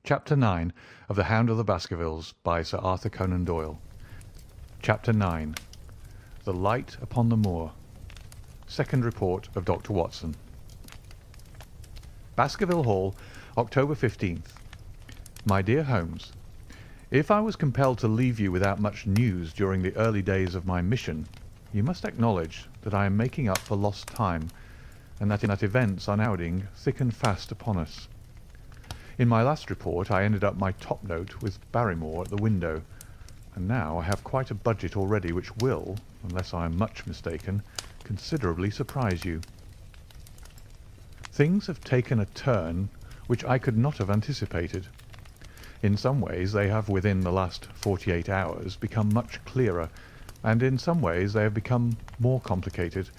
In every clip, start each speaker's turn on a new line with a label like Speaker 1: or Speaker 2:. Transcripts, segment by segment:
Speaker 1: Chapter 9 of The Hound of the Baskervilles by Sir Arthur Conan Doyle. Chapter 9. The Light upon the Moor. Second Report of Dr. Watson. Baskerville Hall, October 15th. My dear Holmes, if I was compelled to leave you without much news during the early days of my mission, you must acknowledge that I am making up for lost time, and that events are now crowding thick and fast upon us. In my last report I ended up my top note with Barrymore at the window, and now I have quite a budget already which will, unless I am much mistaken, considerably surprise you. Things have taken a turn which I could not have anticipated. In some ways they have within the last 48 hours become much clearer, and in some ways they have become more complicated,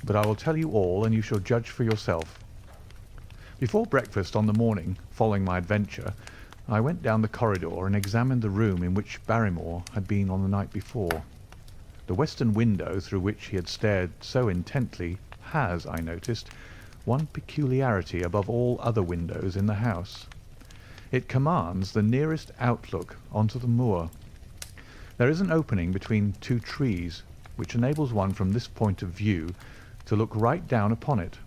Speaker 1: but I will tell you all and you shall judge for yourself. Before breakfast on the morning following my adventure, I went down the corridor and examined the room in which Barrymore had been on the night before. The western window through which he had stared so intently has, I noticed, one peculiarity above all other windows in the house. It commands the nearest outlook onto the moor. There is an opening between two trees, which enables one from this point of view to look right down upon it,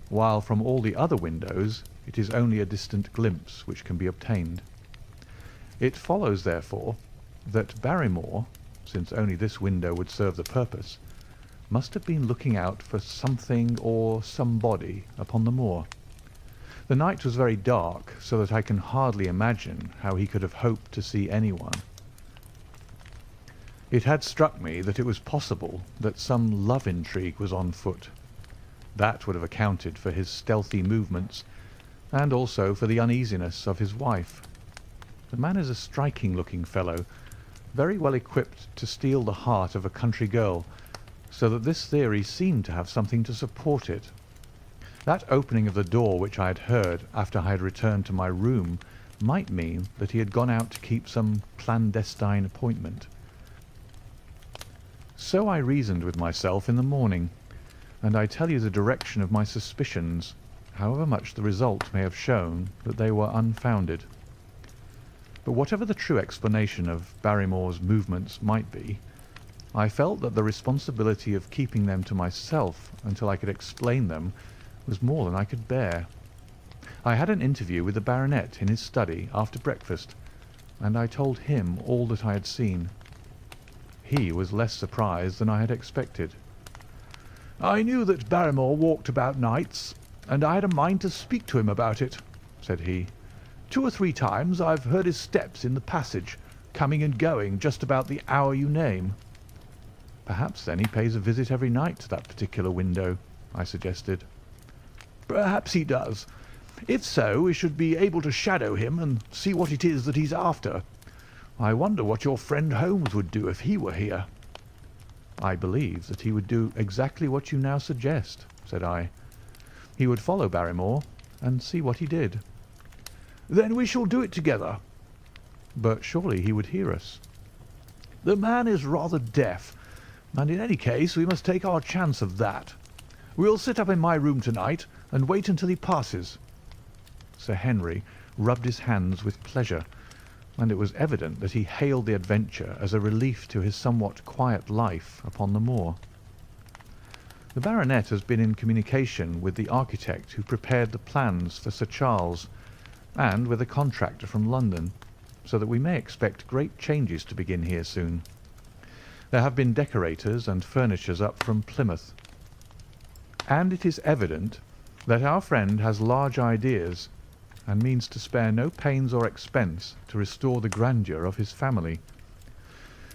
Speaker 1: while from all the other windows it is only a distant glimpse which can be obtained. It follows, therefore, that Barrymore, since only this window would serve the purpose, must have been looking out for something or somebody upon the moor. The night was very dark, so that I can hardly imagine how he could have hoped to see anyone. It had struck me that it was possible that some love intrigue was on foot. That would have accounted for his stealthy movements, and also for the uneasiness of his wife. The man is a striking-looking fellow, very well equipped to steal the heart of a country girl, so that this theory seemed to have something to support it. That opening of the door which I had heard after I had returned to my room might mean that he had gone out to keep some clandestine appointment. So I reasoned with myself in the morning, and I tell you the direction of my suspicions, however much the result may have shown that they were unfounded. But whatever the true explanation of Barrymore's movements might be, I felt that the responsibility of keeping them to myself until I could explain them was more than I could bear. I had an interview with the baronet in his study after breakfast, and I told him all that I had seen. He was less surprised than I had expected. "I knew that Barrymore walked about nights, and I had a mind to speak to him about it," said he. "2 or 3 times I've heard his steps in the passage, coming and going just about the hour you name." "Perhaps, then, he pays a visit every night to that particular window," I suggested. "Perhaps he does. If so, we should be able to shadow him and see what it is that he's after. I wonder what your friend Holmes would do if he were here." "I believe that he would do exactly what you now suggest," said I. "He would follow Barrymore and see what he did." "Then we shall do it together." "But surely he would hear us." "The man is rather deaf, and in any case we must take our chance of that. We'll sit up in my room tonight and wait until he passes." Sir Henry rubbed his hands with pleasure, and it was evident that he hailed the adventure as a relief to his somewhat quiet life upon the moor. The baronet has been in communication with the architect who prepared the plans for Sir Charles, and with a contractor from London, so that we may expect great changes to begin here soon. There have been decorators and furnishers up from Plymouth, and it is evident that our friend has large ideas and means to spare no pains or expense to restore the grandeur of his family.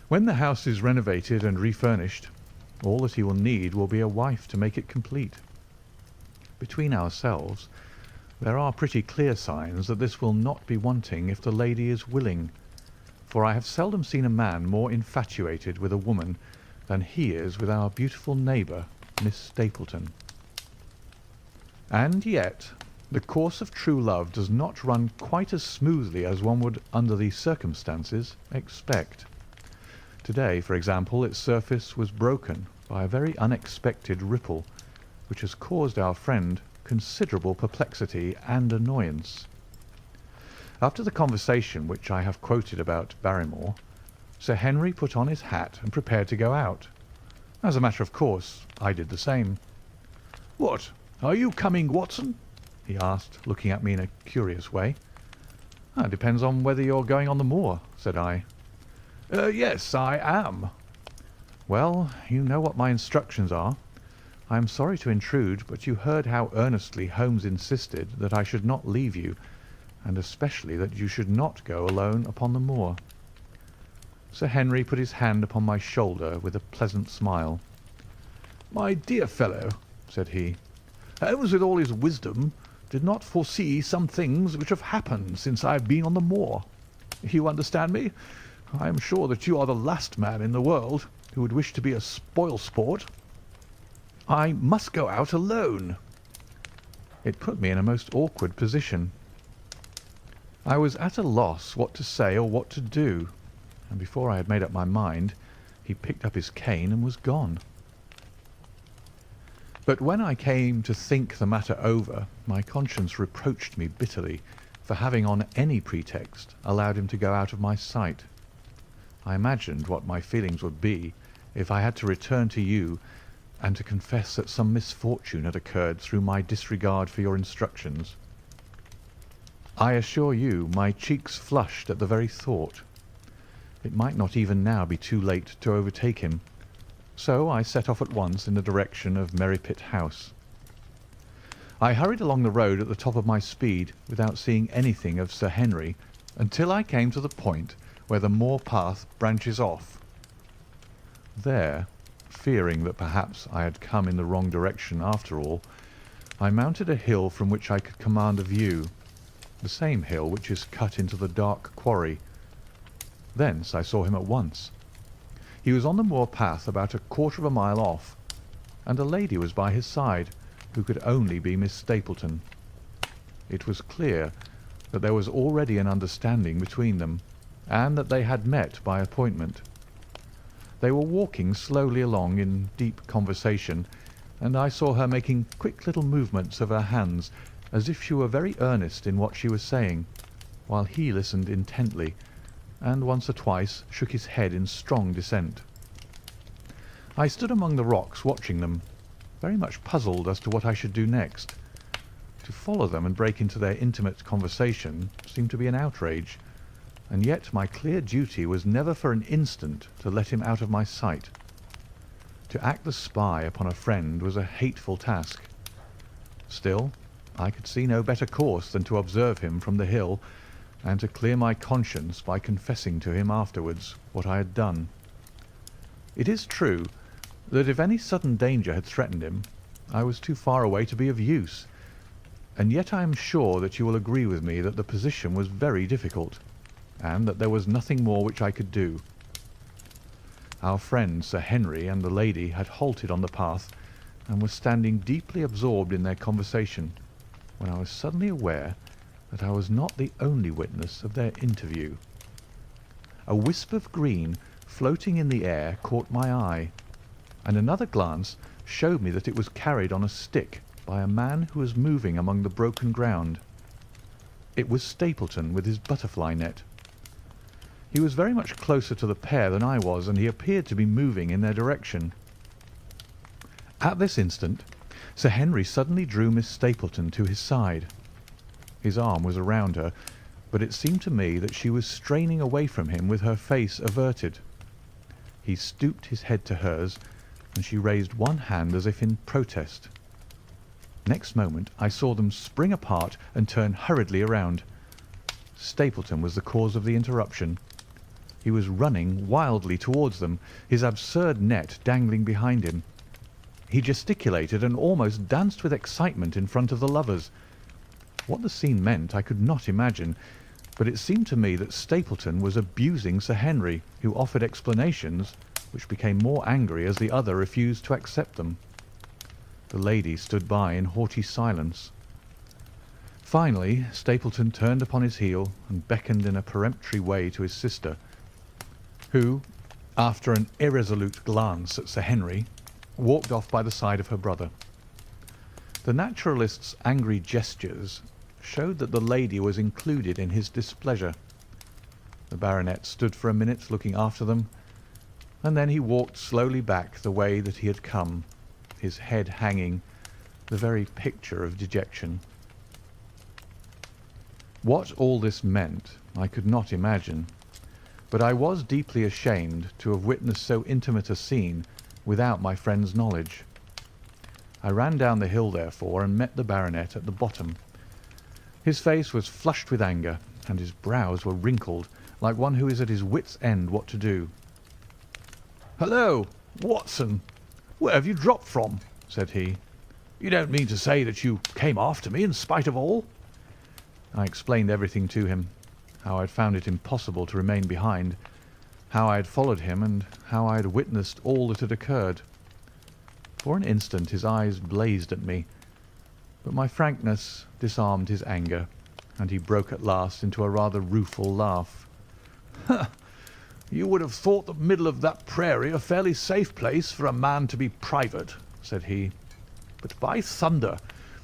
Speaker 1: When the house is renovated and refurnished, all that he will need will be a wife to make it complete. Between ourselves, there are pretty clear signs that this will not be wanting if the lady is willing, for I have seldom seen a man more infatuated with a woman than he is with our beautiful neighbour, Miss Stapleton. And yet the course of true love does not run quite as smoothly as one would, under these circumstances, expect. Today, for example, its surface was broken by a very unexpected ripple, which has caused our friend considerable perplexity and annoyance. After the conversation which I have quoted about Barrymore, Sir Henry put on his hat and prepared to go out. As a matter of course, I did the same. "What, are you coming, Watson?" he asked, looking at me in a curious way. "It depends on whether you're going on the moor," said I. "Yes, I am." "Well, you know what my instructions are. I am sorry to intrude, but you heard how earnestly Holmes insisted that I should not leave you, and especially that you should not go alone upon the moor." Sir Henry put his hand upon my shoulder with a pleasant smile. "My dear fellow," said he, "Holmes, with all his wisdom, did not foresee some things which have happened since I have been on the moor. You understand me? I am sure that you are the last man in the world who would wish to be a spoil-sport. I must go out alone." It put me in a most awkward position. I was at a loss what to say or what to do, and before I had made up my mind, he picked up his cane and was gone. But when I came to think the matter over, my conscience reproached me bitterly for having on any pretext allowed him to go out of my sight. I imagined what my feelings would be if I had to return to you and to confess that some misfortune had occurred through my disregard for your instructions. I assure you my cheeks flushed at the very thought. It might not even now be too late to overtake him, so I set off at once in the direction of Merripit House. I hurried along the road at the top of my speed without seeing anything of Sir Henry until I came to the point where the moor path branches off. There, fearing that perhaps I had come in the wrong direction after all, I mounted a hill from which I could command a view, the same hill which is cut into the dark quarry. Thence I saw him at once. He was on the moor path about a quarter of a mile off, and a lady was by his side, who could only be Miss Stapleton. It was clear that there was already an understanding between them, and that they had met by appointment. They were walking slowly along in deep conversation, and I saw her making quick little movements of her hands as if she were very earnest in what she was saying, while he listened intently, and once or twice shook his head in strong dissent. I stood among the rocks watching them, very much puzzled as to what I should do next. To follow them and break into their intimate conversation seemed to be an outrage, and yet my clear duty was never for an instant to let him out of my sight. To act the spy upon a friend was a hateful task. Still, I could see no better course than to observe him from the hill, and to clear my conscience by confessing to him afterwards what I had done. It is true that if any sudden danger had threatened him, I was too far away to be of use, and yet I am sure that you will agree with me that the position was very difficult, and that there was nothing more which I could do. Our friend Sir Henry and the lady had halted on the path, and were standing deeply absorbed in their conversation, when I was suddenly aware that I was not the only witness of their interview. A wisp of green floating in the air caught my eye, and another glance showed me that it was carried on a stick by a man who was moving among the broken ground. It was Stapleton with his butterfly net. He was very much closer to the pair than I was, and he appeared to be moving in their direction. At this instant, Sir Henry suddenly drew Miss Stapleton to his side. His arm was around her, but it seemed to me that she was straining away from him with her face averted. He stooped his head to hers, and she raised one hand as if in protest. Next moment I saw them spring apart and turn hurriedly around. Stapleton was the cause of the interruption. He was running wildly towards them, his absurd net dangling behind him. He gesticulated and almost danced with excitement in front of the lovers. What the scene meant I could not imagine, but it seemed to me that Stapleton was abusing Sir Henry, who offered explanations, which became more angry as the other refused to accept them. The lady stood by in haughty silence. Finally, Stapleton turned upon his heel and beckoned in a peremptory way to his sister, who, after an irresolute glance at Sir Henry, walked off by the side of her brother. The naturalist's angry gestures showed that the lady was included in his displeasure. The baronet stood for a minute looking after them, and then he walked slowly back the way that he had come, his head hanging, the very picture of dejection. What all this meant I could not imagine, but I was deeply ashamed to have witnessed so intimate a scene without my friend's knowledge. I ran down the hill, therefore, and met the baronet at the bottom. His face was flushed with anger, and his brows were wrinkled, like one who is at his wits' end what to do. "Hullo, Watson! Where have you dropped from?" said he. "You don't mean to say that you came after me in spite of all?" I explained everything to him, how I had found it impossible to remain behind, how I had followed him, and how I had witnessed all that had occurred. For an instant his eyes blazed at me, but my frankness disarmed his anger, and he broke at last into a rather rueful laugh. "You would have thought the middle of that prairie a fairly safe place for a man to be private," said he. "But by thunder,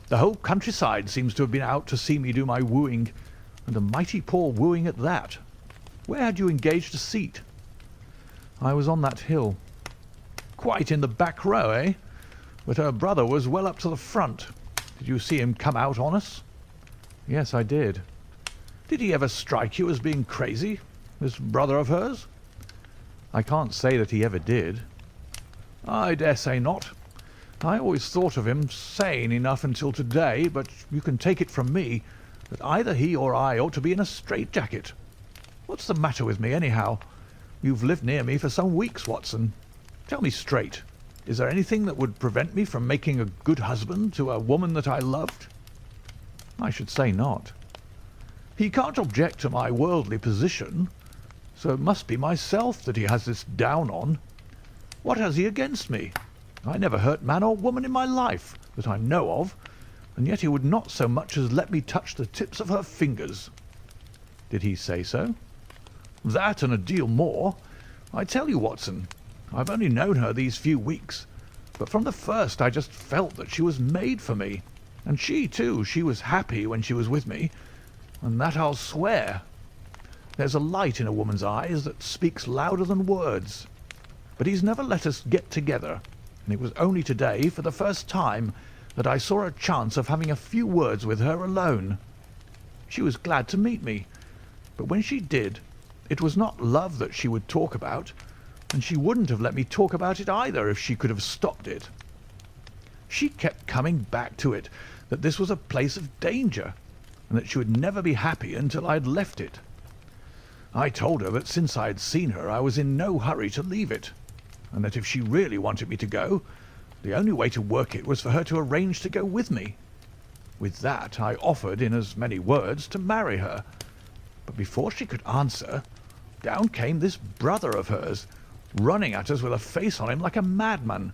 Speaker 1: the whole countryside seems to have been out to see me do my wooing, and a mighty poor wooing at that. Where had you engaged a seat?" "I was on that hill." "Quite in the back row, eh? But her brother was well up to the front. Did you see him come out on us?" "Yes, I did." "Did he ever strike you as being crazy, this brother of hers?" "I can't say that he ever did." "I dare say not. I always thought of him sane enough until to-day, but you can take it from me that either he or I ought to be in a straitjacket. What's the matter with me, anyhow? You've lived near me for some weeks, Watson. Tell me straight, is there anything that would prevent me from making a good husband to a woman that I loved?" "I should say not." "He can't object to my worldly position, so it must be myself that he has this down on. What has he against me? I never hurt man or woman in my life, that I know of, and yet he would not so much as let me touch the tips of her fingers." "Did he say so?" "That and a deal more. I tell you, Watson, I've only known her these few weeks, but from the first I just felt that she was made for me, and she, too, she was happy when she was with me, and that I'll swear. There's a light in a woman's eyes that speaks louder than words. But he's never let us get together, and it was only today, for the first time, that I saw a chance of having a few words with her alone. She was glad to meet me, but when she did, it was not love that she would talk about, and she wouldn't have let me talk about it either if she could have stopped it. She kept coming back to it, that this was a place of danger, and that she would never be happy until I had left it. I told her that since I had seen her I was in no hurry to leave it, and that if she really wanted me to go, the only way to work it was for her to arrange to go with me. With that I offered, in as many words, to marry her, but before she could answer, down came this brother of hers, running at us with a face on him like a madman.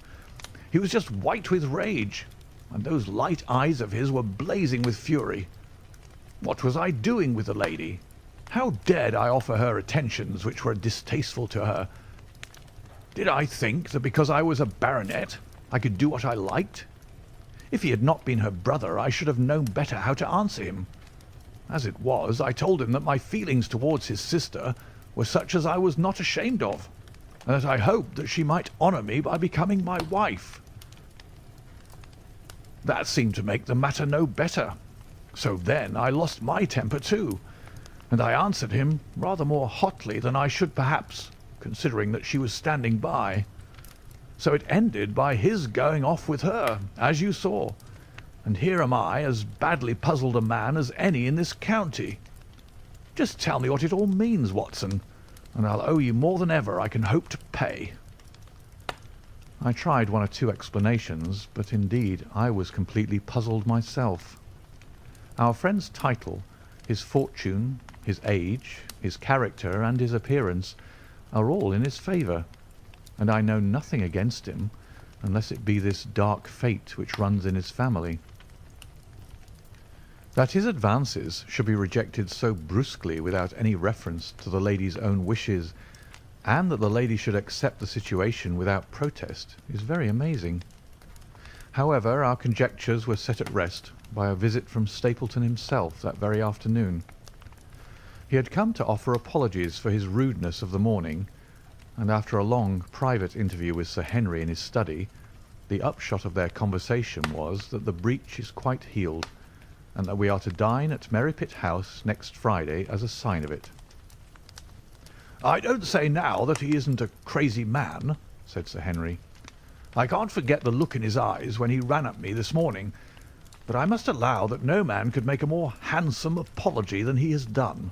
Speaker 1: He was just white with rage, and those light eyes of his were blazing with fury. What was I doing with the lady? How dared I offer her attentions which were distasteful to her? Did I think that because I was a baronet I could do what I liked? If he had not been her brother I should have known better how to answer him. As it was, I told him that my feelings towards his sister were such as I was not ashamed of, and that I hoped that she might honour me by becoming my wife. That seemed to make the matter no better, so then I lost my temper too, and I answered him rather more hotly than I should perhaps, considering that she was standing by. So it ended by his going off with her, as you saw, and here am I, as badly puzzled a man as any in this county. Just tell me what it all means, Watson, and I'll owe you more than ever I can hope to pay." I tried one or two explanations, but indeed I was completely puzzled myself. Our friend's title, his fortune, his age, his character, and his appearance are all in his favour, and I know nothing against him, unless it be this dark fate which runs in his family. That his advances should be rejected so brusquely without any reference to the lady's own wishes, and that the lady should accept the situation without protest, is very amazing. However, our conjectures were set at rest, by a visit from Stapleton himself that very afternoon. He had come to offer apologies for his rudeness of the morning, and after a long private interview with Sir Henry in his study, the upshot of their conversation was that the breach is quite healed, and that we are to dine at Merripit House next Friday as a sign of it. "I don't say now that he isn't a crazy man," said Sir Henry. "I can't forget the look in his eyes when he ran at me this morning, but I must allow that no man could make a more handsome apology than he has done."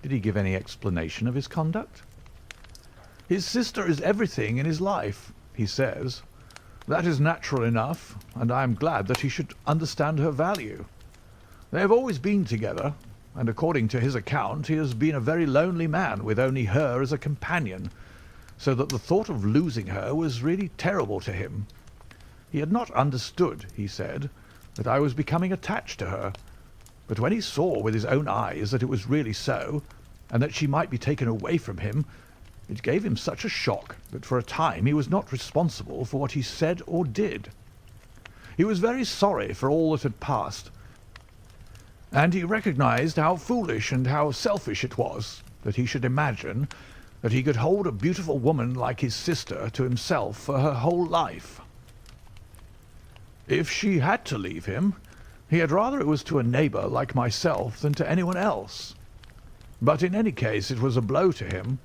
Speaker 1: "Did he give any explanation of his conduct?" "His sister is everything in his life, he says. That is natural enough, and I am glad that he should understand her value. They have always been together, and according to his account he has been a very lonely man with only her as a companion, so that the thought of losing her was really terrible to him. He had not understood, he said, that I was becoming attached to her, but when he saw with his own eyes that it was really so, and that she might be taken away from him, it gave him such a shock that for a time he was not responsible for what he said or did. He was very sorry for all that had passed, and he recognized how foolish and how selfish it was that he should imagine that he could hold a beautiful woman like his sister to himself for her whole life. If she had to leave him, he had rather it was to a neighbour like myself than to anyone else. But in any case it was a blow to him,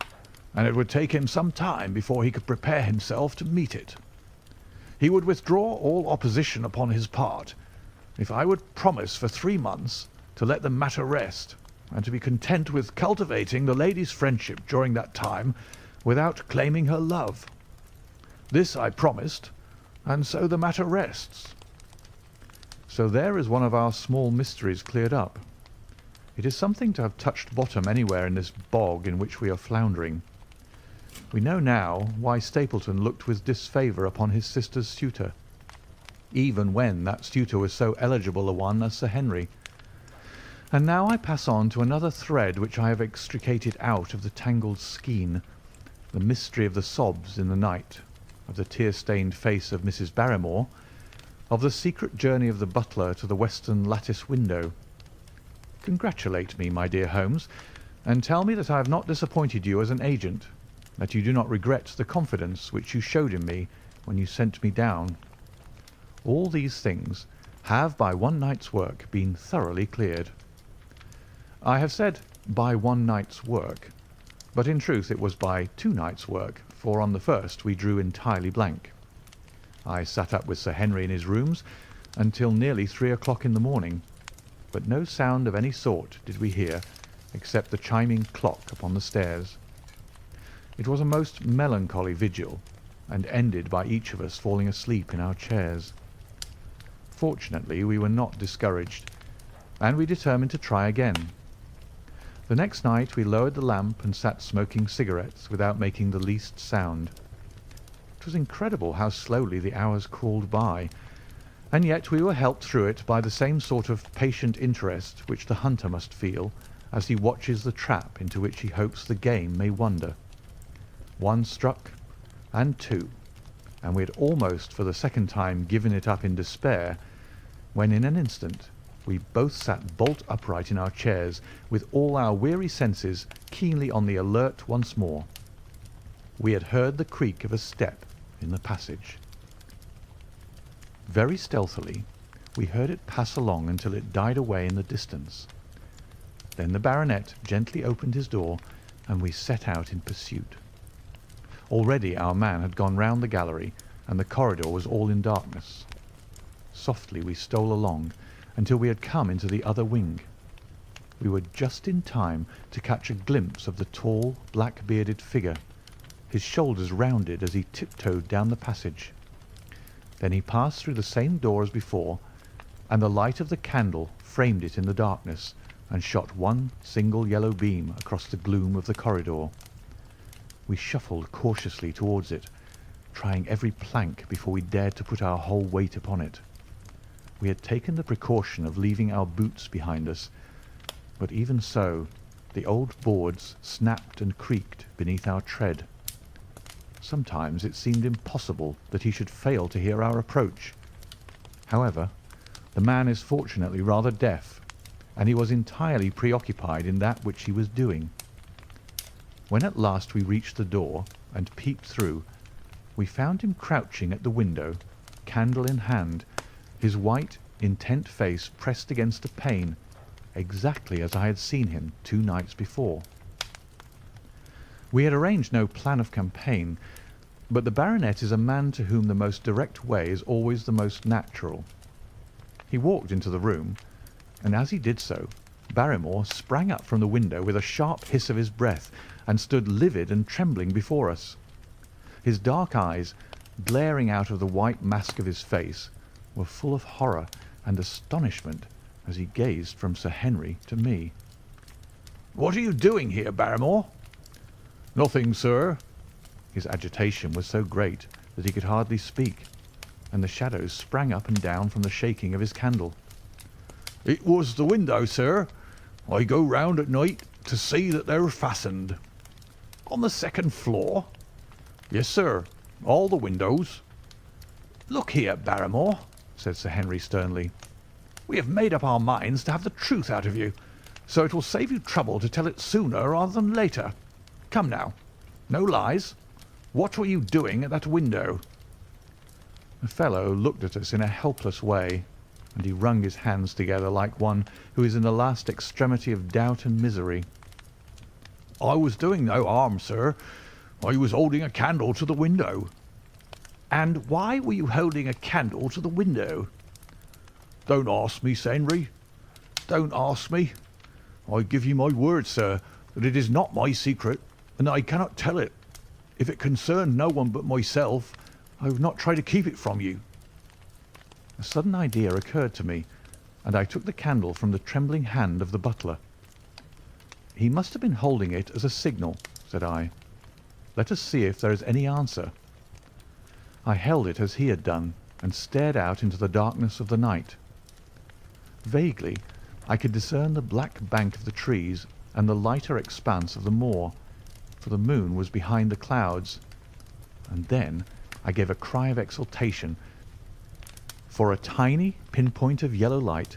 Speaker 1: and it would take him some time before he could prepare himself to meet it. He would withdraw all opposition upon his part, if I would promise for 3 months to let the matter rest, and to be content with cultivating the lady's friendship during that time without claiming her love. This I promised, and so the matter rests." So there is one of our small mysteries cleared up. It is something to have touched bottom anywhere in this bog in which we are floundering. We know now why Stapleton looked with disfavour upon his sister's suitor, even when that suitor was so eligible a one as Sir Henry. And now I pass on to another thread which I have extricated out of the tangled skein, the mystery of the sobs in the night, of the tear-stained face of Mrs. Barrymore, of the secret journey of the butler to the western lattice window. Congratulate me, my dear Holmes, and tell me that I have not disappointed you as an agent, that you do not regret the confidence which you showed in me when you sent me down. All these things have by one night's work been thoroughly cleared. I have said by one night's work, but in truth it was by 2 nights' work, for on the first we drew entirely blank. I sat up with Sir Henry in his rooms until nearly 3 o'clock in the morning, but no sound of any sort did we hear except the chiming clock upon the stairs. It was a most melancholy vigil, and ended by each of us falling asleep in our chairs. Fortunately we were not discouraged, and we determined to try again. The next night we lowered the lamp and sat smoking cigarettes without making the least sound. It was incredible how slowly the hours crawled by, and yet we were helped through it by the same sort of patient interest which the hunter must feel as he watches the trap into which he hopes the game may wander. 1 struck, and 2, and we had almost for the second time given it up in despair, when in an instant we both sat bolt upright in our chairs, with all our weary senses keenly on the alert once more. We had heard the creak of a step in the passage. Very stealthily we heard it pass along until it died away in the distance. Then the baronet gently opened his door, and we set out in pursuit. Already our man had gone round the gallery, and the corridor was all in darkness. Softly we stole along until we had come into the other wing. We were just in time to catch a glimpse of the tall, black-bearded figure, his shoulders rounded as he tiptoed down the passage. Then he passed through the same door as before, and the light of the candle framed it in the darkness and shot one single yellow beam across the gloom of the corridor. We shuffled cautiously towards it, trying every plank before we dared to put our whole weight upon it. We had taken the precaution of leaving our boots behind us, but even so the old boards snapped and creaked beneath our tread. Sometimes it seemed impossible that he should fail to hear our approach. However, The man is fortunately rather deaf, and he was entirely preoccupied in that which he was doing. When at last we reached the door and peeped through, we found him crouching at the window, candle in hand, his white, intent face pressed against a pane, exactly as I had seen him 2 nights before. We had arranged no plan of campaign, but the baronet is a man to whom the most direct way is always the most natural. He walked into the room, and as he did so, Barrymore sprang up from the window with a sharp hiss of his breath and stood livid and trembling before us. His dark eyes, glaring out of the white mask of his face, were full of horror and astonishment as he gazed from Sir Henry to me. "What are you doing here, Barrymore?" "Nothing, sir." His agitation was so great that he could hardly speak, and the shadows sprang up and down from the shaking of his candle. "It was the window, sir. I go round at night to see that they're fastened." "On the second floor?" "Yes, sir. All the windows." "Look here, Barrymore," said Sir Henry sternly. "We have made up our minds to have the truth out of you, so it will save you trouble to tell it sooner rather than later. Come now, no lies. What were you doing at that window?" The fellow looked at us in a helpless way, and he wrung his hands together like one who is in the last extremity of doubt and misery. "I was doing no harm, sir. I was holding a candle to the window." "And why were you holding a candle to the window?" "Don't ask me, Sir Henry. Don't ask me. I give you my word, sir, that it is not my secret, and I cannot tell it. If it concerned no one but myself, I would not try to keep it from you." A sudden idea occurred to me, and I took the candle from the trembling hand of the butler. "He must have been holding it as a signal," said I. "Let us see if there is any answer." I held it as he had done, and stared out into the darkness of the night. Vaguely I could discern the black bank of the trees and the lighter expanse of the moor, for the moon was behind the clouds. And then I gave a cry of exultation, for a tiny pinpoint of yellow light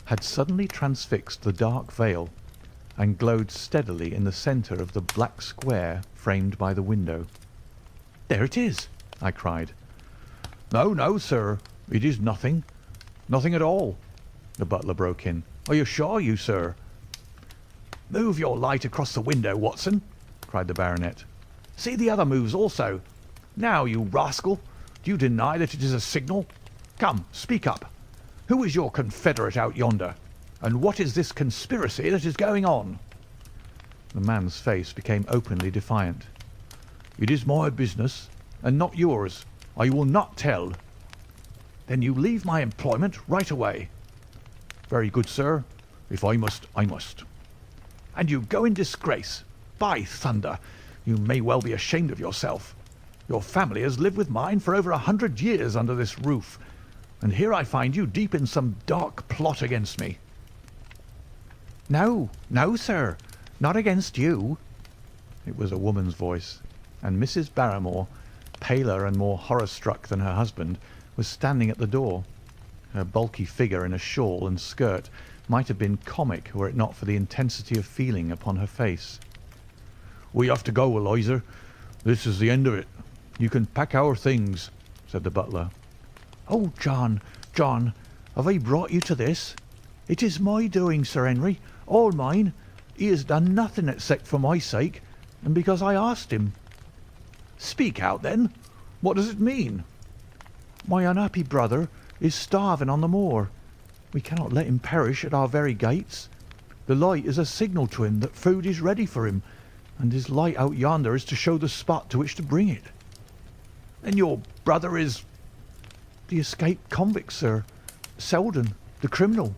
Speaker 1: had suddenly transfixed the dark veil and glowed steadily in the centre of the black square framed by the window. "There it is!" I cried. "No, no, sir, it is nothing. Nothing at all," the butler broke in. "I assure you, sir." "Move your light across the window, Watson," cried the baronet. "See the other moves also. Now, you rascal, do you deny that it is a signal? Come, speak up. Who is your confederate out yonder, and what is this conspiracy that is going on?" The man's face became openly defiant. "It is my business, and not yours. I will not tell." "Then you leave my employment right away." "Very good, sir. If I must, I must." "And you go in disgrace. By thunder, you may well be ashamed of yourself. Your family has lived with mine for over 100 years under this roof, and here I find you deep in some dark plot against me." "No, no, sir, not against you." It was a woman's voice, and Mrs. Barrymore, paler and more horror-struck than her husband, was standing at the door. Her bulky figure in a shawl and skirt might have been comic were it not for the intensity of feeling upon her face. "We have to go, Eliza. This is the end of it. You can pack our things," said the butler. "Oh, John, John, have I brought you to this? It is my doing, Sir Henry, all mine. He has done nothing except for my sake, and because I asked him." "Speak out, then. What does it mean?" "My unhappy brother is starving on the moor. We cannot let him perish at our very gates. The light is a signal to him that food is ready for him, and his light out yonder is to show the spot to which to bring it." "Then your brother is—" "The escaped convict, sir. Selden, the criminal."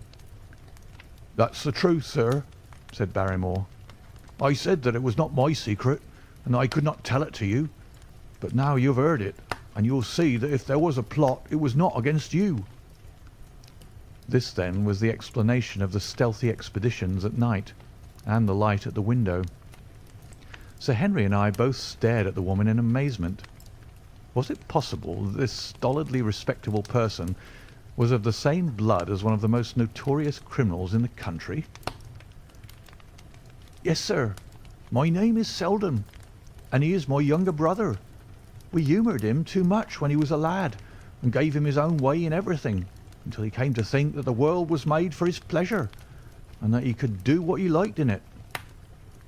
Speaker 1: "That's the truth, sir," said Barrymore. "I said that it was not my secret, and I could not tell it to you. But now you've heard it, and you'll see that if there was a plot, it was not against you." This, then, was the explanation of the stealthy expeditions at night, and the light at the window. Sir Henry and I both stared at the woman in amazement. Was it possible that this stolidly respectable person was of the same blood as one of the most notorious criminals in the country?
Speaker 2: Yes, sir. My name is Selden, and he is my younger brother. We humoured him too much when he was a lad, and gave him his own way in everything, until he came to think that the world was made for his pleasure, and that he could do what he liked in it.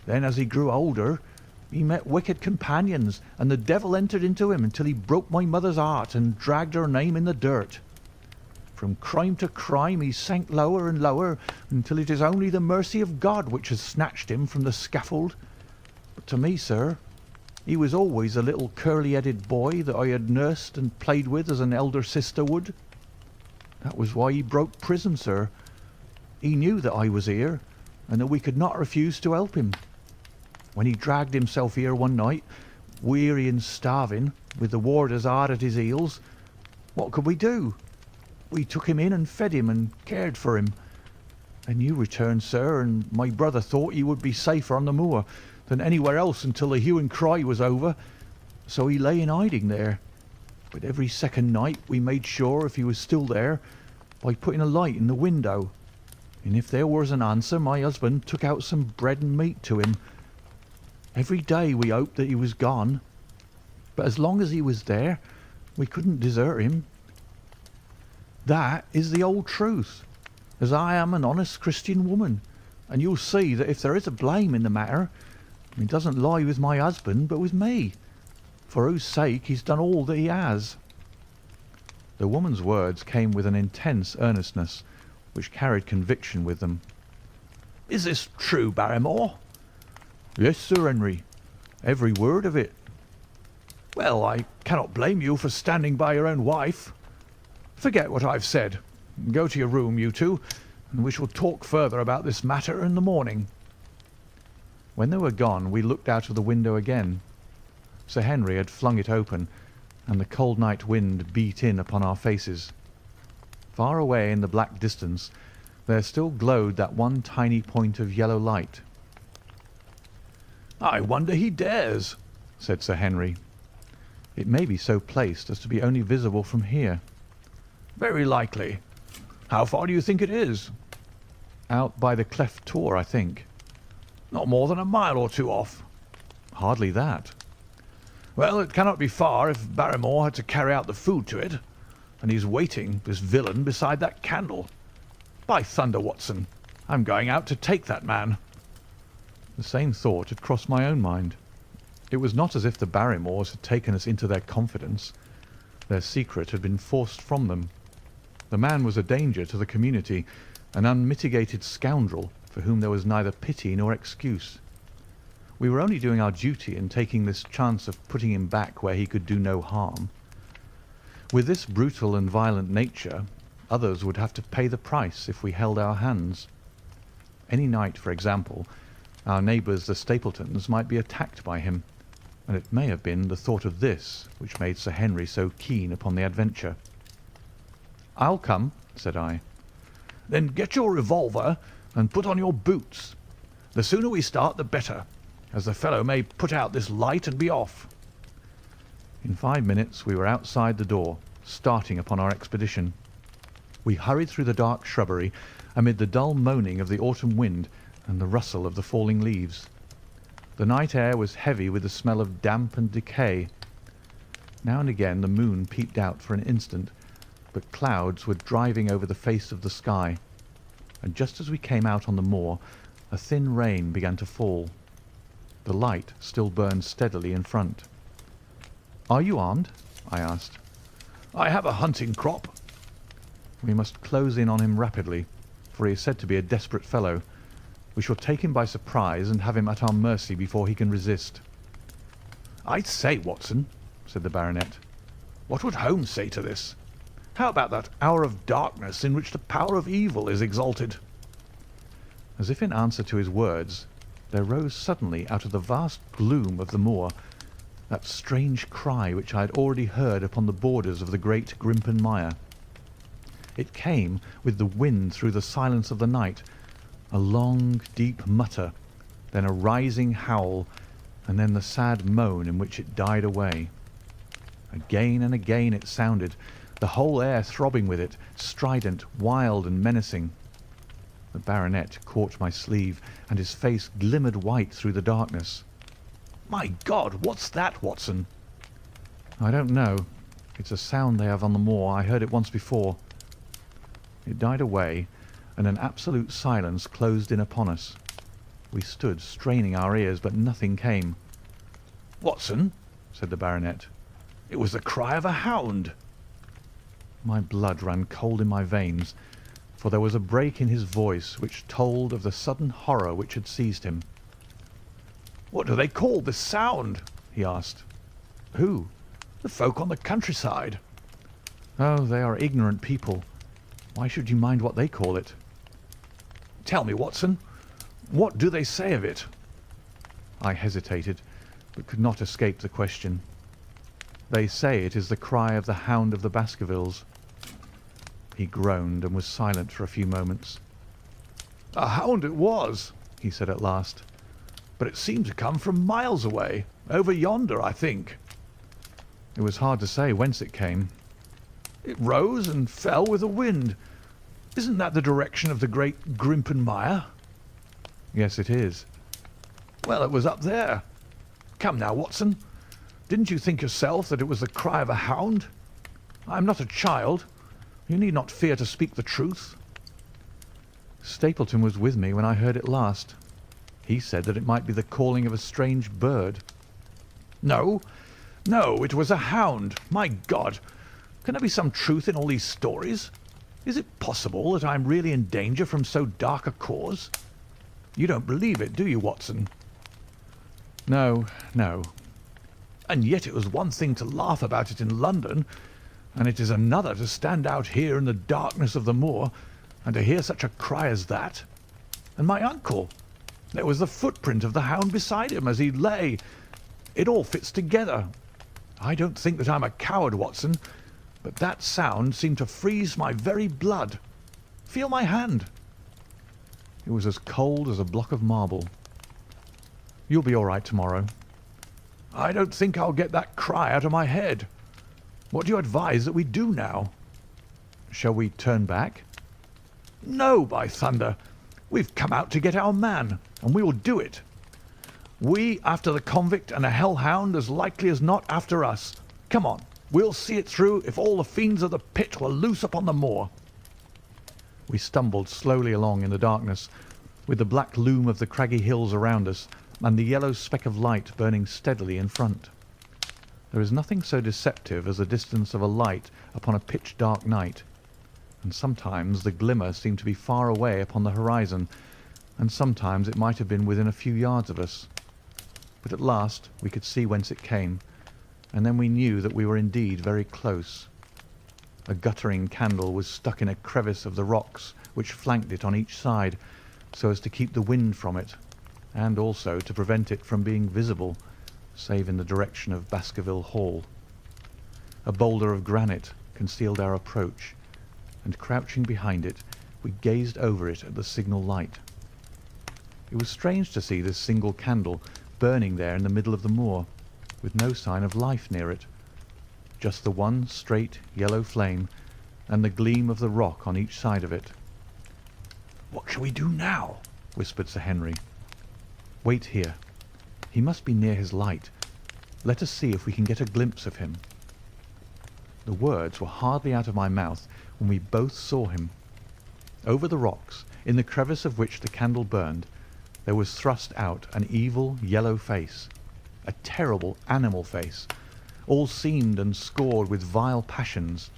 Speaker 2: Then, as he grew older, he met wicked companions, and the devil entered into him until he broke my mother's heart and dragged her name in the dirt. From crime to crime he sank lower and lower, until it is only the mercy of God which has snatched him from the scaffold. But to me, sir, he was always a little curly-headed boy that I had nursed and played with as an elder sister would. That was why he broke prison, sir. He knew that I was here, and that we could not refuse to help him. When he dragged himself here one night, weary and starving, with the warders hard at his heels, what could we do? We took him in and fed him and cared for him. Then you returned, sir, and my brother thought he would be safer on the moor than anywhere else until the hue and cry was over, so he lay in hiding there. But every second night we made sure if he was still there by putting a light in the window, and if there was an answer, my husband took out some bread and meat to him. Every day we hoped that he was gone, but as long as he was there, we couldn't desert him. That is the old truth, as I am an honest Christian woman, and you'll see that if there is a blame in the matter, it doesn't lie with my husband, but with me, for whose sake he's done all that he has."
Speaker 1: The woman's words came with an intense earnestness, which carried conviction with them.
Speaker 2: "Is this true, Barrymore?"
Speaker 1: "Yes, Sir Henry, every word of it."
Speaker 2: "Well, I cannot blame you for standing by your own wife. Forget what I've said. Go to your room, you two, and we shall talk further about this matter in the morning."
Speaker 1: When they were gone, we looked out of the window again. Sir Henry had flung it open, and the cold night wind beat in upon our faces. Far away in the black distance there still glowed that one tiny point of yellow light.
Speaker 2: "I wonder he dares,"
Speaker 1: said Sir Henry. "It may be so placed as to be only visible from here."
Speaker 2: "Very likely. How far do you think it is?"
Speaker 1: "Out by the cleft tor, I think."
Speaker 2: "Not more than a mile or two off."
Speaker 1: "Hardly that."
Speaker 2: "Well, it cannot be far if Barrymore had to carry out the food to it, and he's waiting, this villain, beside that candle. By thunder, Watson, I'm going out to take that man."
Speaker 1: The same thought had crossed my own mind. It was not as if the Barrymores had taken us into their confidence. Their secret had been forced from them. The man was a danger to the community, an unmitigated scoundrel for whom there was neither pity nor excuse. We were only doing our duty in taking this chance of putting him back where he could do no harm. With this brutal and violent nature, others would have to pay the price if we held our hands. Any night, for example, our neighbours the Stapletons might be attacked by him, and it may have been the thought of this which made Sir Henry so keen upon the adventure. "I'll come," said I.
Speaker 2: "Then get your revolver and put on your boots. The sooner we start the better, as the fellow may put out this light and be off."
Speaker 1: In 5 minutes we were outside the door, starting upon our expedition. We hurried through the dark shrubbery, amid the dull moaning of the autumn wind and the rustle of the falling leaves. The night air was heavy with the smell of damp and decay. Now and again the moon peeped out for an instant, but clouds were driving over the face of the sky, and just as we came out on the moor, a thin rain began to fall. The light still burned steadily in front. "Are you armed?" I asked.
Speaker 2: "I have a hunting crop."
Speaker 1: "We must close in on him rapidly, for he is said to be a desperate fellow. We shall take him by surprise and have him at our mercy before he can resist."
Speaker 2: "I say, Watson," said the baronet, "what would Holmes say to this? How about that hour of darkness in which the power of evil is exalted?"
Speaker 1: As if in answer to his words, there rose suddenly out of the vast gloom of the moor that strange cry which I had already heard upon the borders of the great Grimpen Mire. It came with the wind through the silence of the night, a long, deep mutter, then a rising howl, and then the sad moan in which it died away. Again and again it sounded, the whole air throbbing with it, strident, wild, and menacing. The baronet caught my sleeve, and his face glimmered white through the darkness.
Speaker 2: "My God, what's that, Watson?"
Speaker 1: "I don't know. It's a sound they have on the moor. I heard it once before." It died away, and an absolute silence closed in upon us. We stood straining our ears, but nothing came.
Speaker 2: "Watson," said the baronet, "it was the cry of a hound."
Speaker 1: My blood ran cold in my veins, for there was a break in his voice which told of the sudden horror which had seized him.
Speaker 2: "What do they call this sound?" he asked.
Speaker 1: "Who?"
Speaker 2: "The folk on the countryside."
Speaker 1: "Oh, they are ignorant people. Why should you mind what they call it?"
Speaker 2: "Tell me, Watson, what do they say of it?"
Speaker 1: I hesitated, but could not escape the question. "They say it is the cry of the Hound of the Baskervilles." He groaned and was silent for a few moments.
Speaker 2: "A hound it was," he said at last, "but it seemed to come from miles away, over yonder, I think."
Speaker 1: It was hard to say whence it came.
Speaker 2: "It rose and fell with the wind. Isn't that the direction of the great Grimpen Mire?"
Speaker 1: "Yes, it is."
Speaker 2: "Well, it was up there. Come now, Watson, didn't you think yourself that it was the cry of a hound? I am not a child. You need not fear to speak the truth."
Speaker 1: "Stapleton was with me when I heard it last. He said that it might be the calling of a strange bird."
Speaker 2: "No, no, it was a hound. My God! Can there be some truth in all these stories? Is it possible that I am really in danger from so dark a cause? You don't believe it, do you, Watson?"
Speaker 1: "No, no."
Speaker 2: "And yet it was one thing to laugh about it in London, and it is another to stand out here in the darkness of the moor and to hear such a cry as that. And my uncle! There was the footprint of the hound beside him as he lay. It all fits together. I don't think that I'm a coward, Watson, but that sound seemed to freeze my very blood. Feel my hand."
Speaker 1: It was as cold as a block of marble. "You'll be all right tomorrow."
Speaker 2: "I don't think I'll get that cry out of my head. What do you advise that we do now?"
Speaker 1: "Shall we turn back?"
Speaker 2: "No, by thunder! We've come out to get our man, and we will do it. We after the convict and a hellhound as likely as not after us. Come on, we'll see it through if all the fiends of the pit were loose upon the moor."
Speaker 1: We stumbled slowly along in the darkness, with the black loom of the craggy hills around us and the yellow speck of light burning steadily in front. There is nothing so deceptive as the distance of a light upon a pitch-dark night, and sometimes the glimmer seemed to be far away upon the horizon, and sometimes it might have been within a few yards of us. But at last we could see whence it came, and then we knew that we were indeed very close. A guttering candle was stuck in a crevice of the rocks which flanked it on each side, so as to keep the wind from it, and also to prevent it from being visible, save in the direction of Baskerville Hall. A boulder of granite concealed our approach, and crouching behind it, we gazed over it at the signal light. It was strange to see this single candle burning there in the middle of the moor, with no sign of life near it, just the one straight yellow flame and the gleam of the rock on each side of it.
Speaker 2: "What shall we do now?"
Speaker 1: whispered Sir Henry. "Wait here. He must be near his light. Let us see if we can get a glimpse of him." The words were hardly out of my mouth when we both saw him. Over the rocks, in the crevice of which the candle burned, there was thrust out an evil yellow face, a terrible animal face, all seamed and scored with vile passions,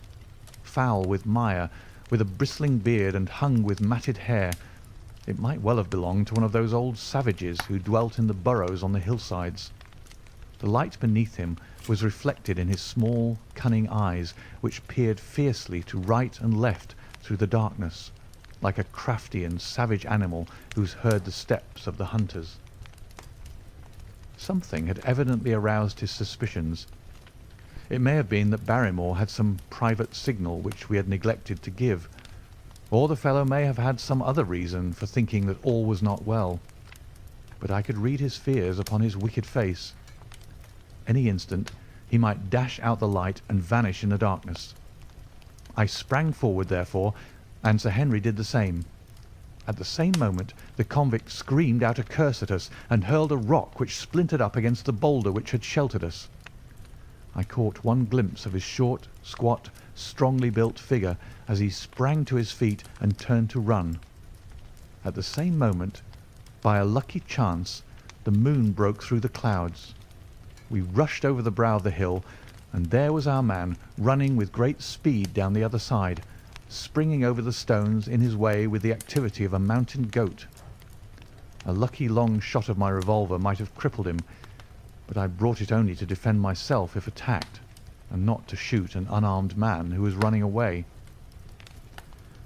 Speaker 1: foul with mire, with a bristling beard and hung with matted hair. It might well have belonged to one of those old savages who dwelt in the burrows on the hillsides. The light beneath him was reflected in his small, cunning eyes, which peered fiercely to right and left through the darkness, like a crafty and savage animal who's heard the steps of the hunters. Something had evidently aroused his suspicions. It may have been that Barrymore had some private signal which we had neglected to give, or the fellow may have had some other reason for thinking that all was not well. But I could read his fears upon his wicked face. Any instant he might dash out the light and vanish in the darkness. I sprang forward, therefore, and Sir Henry did the same. At the same moment the convict screamed out a curse at us and hurled a rock which splintered up against the boulder which had sheltered us. I caught one glimpse of his short, squat, strongly built figure as he sprang to his feet and turned to run. At the same moment, by a lucky chance, the moon broke through the clouds. We rushed over the brow of the hill, and there was our man running with great speed down the other side, springing over the stones in his way with the activity of a mountain goat. A lucky long shot of my revolver might have crippled him, but I brought it only to defend myself if attacked, and not to shoot an unarmed man who was running away.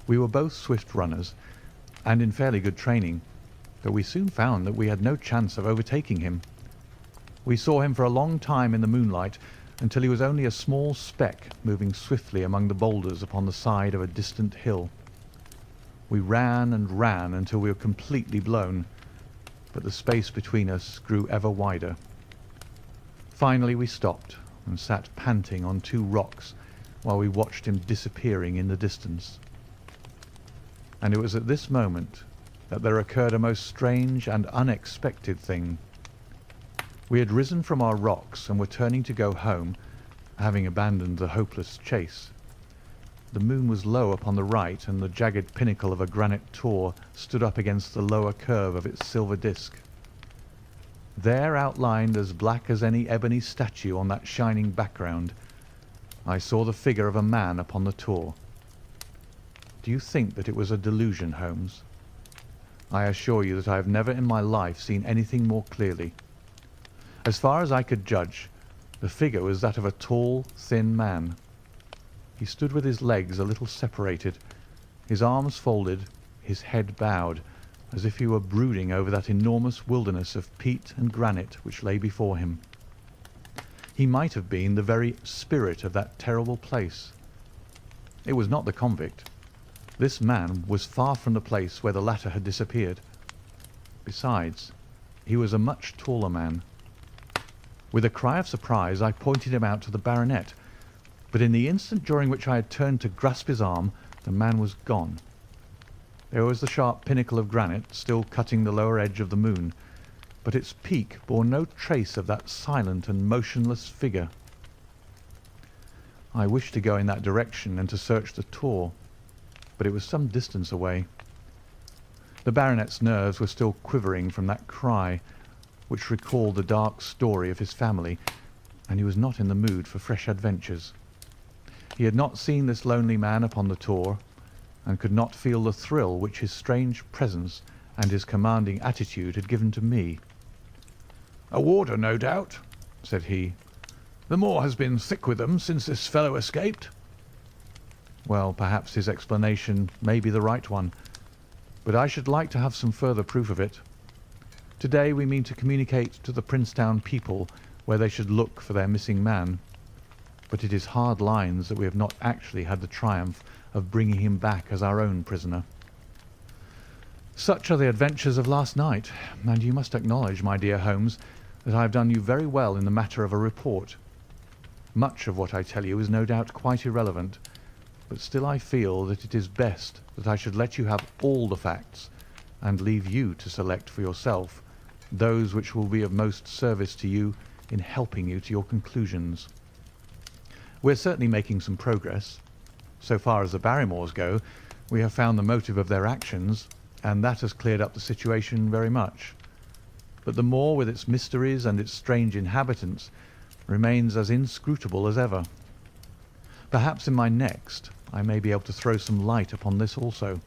Speaker 1: We were both swift runners, and in fairly good training, but we soon found that we had no chance of overtaking him. We saw him for a long time in the moonlight, until he was only a small speck moving swiftly among the boulders upon the side of a distant hill. We ran and ran until we were completely blown, but the space between us grew ever wider. Finally we stopped and sat panting on two rocks while we watched him disappearing in the distance. And it was at this moment that there occurred a most strange and unexpected thing. We had risen from our rocks and were turning to go home, having abandoned the hopeless chase. The moon was low upon the right, and the jagged pinnacle of a granite tor stood up against the lower curve of its silver disc. There, outlined as black as any ebony statue on that shining background, I saw the figure of a man upon the tor. Do you think that it was a delusion, Holmes? I assure you that I have never in my life seen anything more clearly. As far as I could judge, the figure was that of a tall, thin man. He stood with his legs a little separated, his arms folded, his head bowed, as if he were brooding over that enormous wilderness of peat and granite which lay before him. He might have been the very spirit of that terrible place. It was not the convict. This man was far from the place where the latter had disappeared. Besides, he was a much taller man. With a cry of surprise I pointed him out to the baronet, but in the instant during which I had turned to grasp his arm, the man was gone. There was the sharp pinnacle of granite still cutting the lower edge of the moon, but its peak bore no trace of that silent and motionless figure. I wished to go in that direction and to search the tor, but it was some distance away. The baronet's nerves were still quivering from that cry, which recalled the dark story of his family, and he was not in the mood for fresh adventures. He had not seen this lonely man upon the tor, and could not feel the thrill which his strange presence and his commanding attitude had given to me.
Speaker 2: "A warder, no doubt," said he. "The Moor has been thick with them since this fellow escaped."
Speaker 1: Well, perhaps his explanation may be the right one, but I should like to have some further proof of it. Today we mean to communicate to the Princetown people where they should look for their missing man, but it is hard lines that we have not actually had the triumph of bringing him back as our own prisoner. Such are the adventures of last night, and you must acknowledge, my dear Holmes, that I have done you very well in the matter of a report. Much of what I tell you is no doubt quite irrelevant, but still I feel that it is best that I should let you have all the facts and leave you to select for yourself those which will be of most service to you in helping you to your conclusions. We're certainly making some progress. So far as the Barrymores go, we have found the motive of their actions, and that has cleared up the situation very much. But the Moor, with its mysteries and its strange inhabitants, remains as inscrutable as ever. Perhaps in my next I may be able to throw some light upon this also.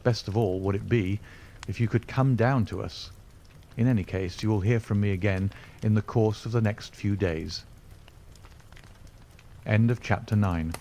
Speaker 1: Best of all would it be if you could come down to us. In any case, you will hear from me again in the course of the next few days. End of chapter 9.